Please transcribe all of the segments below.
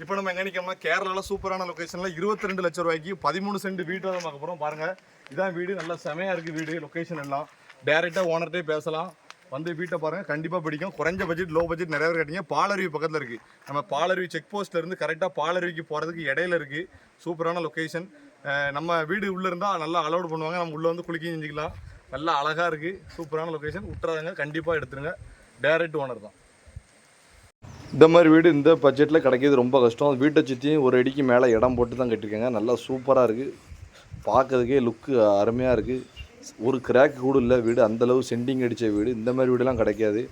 இப்போ நம்ம எங்கே நிற்கோம்னா கேரளாவில் சூப்பரான லொக்கேஷனில் 22 லட்சம் ரூபாய்க்கு 13 சென்ட் வீட்டை தான் பார்க்க போகிறோம். பாருங்கள், இதான் வீடு, நல்லா செமையாக இருக்குது வீடு. லொக்கேஷன் எல்லாம் டேரெக்டாக ஓனர்கிட்டே பேசலாம். வந்து வீட்டை பாருங்கள், கண்டிப்பாக பிடிக்கும். குறைஞ்ச பட்ஜெட், லோ பட்ஜெட் நிறைய பேர் கேட்டீங்க. பாலருவி பக்கத்தில் இருக்குது. நம்ம பாலருவி செக் போஸ்ட்லேருந்து கரெக்டாக பாலருவிக்கு போகிறதுக்கு இடையில இருக்குது. சூப்பரான லொக்கேஷன். நம்ம வீடு உள்ளே இருந்தால் நல்லா அலோடு பண்ணுவாங்க. நம்ம உள்ளே வந்து குளிக்க செஞ்சுக்கலாம். நல்லா அழகாக இருக்குது. சூப்பரான லொக்கேஷன். விட்டுறாங்க, கண்டிப்பாக எடுத்துருங்க. டேரெக்ட் ஓனர் தான். இந்த மாதிரி வீடு இந்த பட்ஜெட்டில் கிடைக்கிது ரொம்ப கஷ்டம். வீட்டை சுற்றியும் ஒரு அடிக்கு மேலே இடம் போட்டு தான் கட்டியிருக்காங்க. நல்லா சூப்பராக இருக்குது. பார்க்கறதுக்கே லுக்கு அருமையாக இருக்குது. ஒரு கிராக் கூட இல்லை வீடு, அந்தளவு சென்டிங் அடித்த வீடு. இந்த மாதிரி வீடெல்லாம் கிடைக்காது.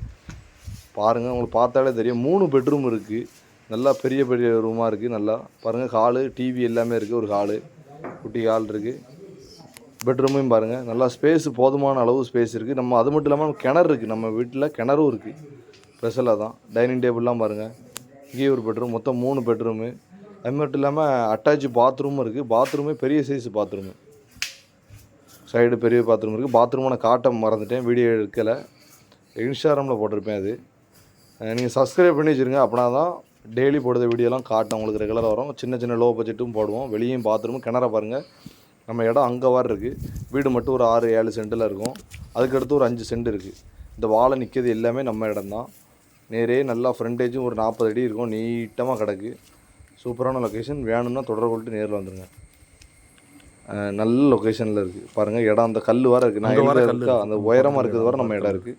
பாருங்கள், உங்களுக்கு பார்த்தாலே தெரியும். 3 பெட்ரூம் இருக்குது. நல்லா பெரிய பெரிய ரூமாக இருக்குது. நல்லா பாருங்கள், ஹாலு, டிவி எல்லாமே இருக்குது. ஒரு ஹாலு, குட்டி ஹால் இருக்குது. பெட்ரூமையும் பாருங்கள், நல்லா ஸ்பேஸு, போதுமான அளவு ஸ்பேஸ் இருக்குது. நம்ம அது மட்டும் இல்லாமல் கிணறு இருக்குது. நம்ம வீட்டில் கிணறும் இருக்குது. ஸ்பெஷலாக தான். டைனிங் டேபிள்லாம் பாருங்கள். இங்கேயே ஒரு பெட்ரூம், மொத்தம் 3 பெட்ரூமு. அது மட்டும் இல்லாமல் அட்டாச் பாத்ரூமும் இருக்குது. பாத்ரூமே பெரிய சைஸ் பாத்ரூமு. சைடு பெரிய பாத்ரூம் இருக்குது. பாத்ரூமை நான் காட்ட மறந்துட்டேன், வீடியோ எடுக்கலை. இன்ஸ்டாகிராமில் போட்டிருப்பேன். அது நீங்கள் சப்ஸ்கிரைப் பண்ணி வச்சுருங்க. அப்படின்னா தான் டெய்லி போடுற வீடியோலாம் காட்டும் உங்களுக்கு ரெகுலராக வரும். சின்ன சின்ன லோ பட்ஜெட்டும் போடுவோம். வெளியும் பாத்ரூமும் கிணற பாருங்கள். நம்ம இடம் அங்கே வார் இருக்குது. வீடு மட்டும் ஒரு 6-7 சென்ட்டில் இருக்கும். அதுக்கடுத்து ஒரு 5 சென்ட் இருக்குது. இந்த வாழை நிற்கிறது எல்லாமே நம்ம இடம் தான். நேரே நல்லா ஃப்ரண்டேஜும் ஒரு 40 அடி இருக்கும். நீட்டமாக கிடக்கு. சூப்பரான லொக்கேஷன். வேணும்னா தொடர்பு கொண்டு நேரில் வந்துடுங்க. நல்ல லொக்கேஷனில் இருக்குது. பாருங்கள், இடம் அந்த கல் வர இருக்குது. நான் இருக்கா அந்த உயரமாக இருக்கிறது வர நம்ம இடம் இருக்குது.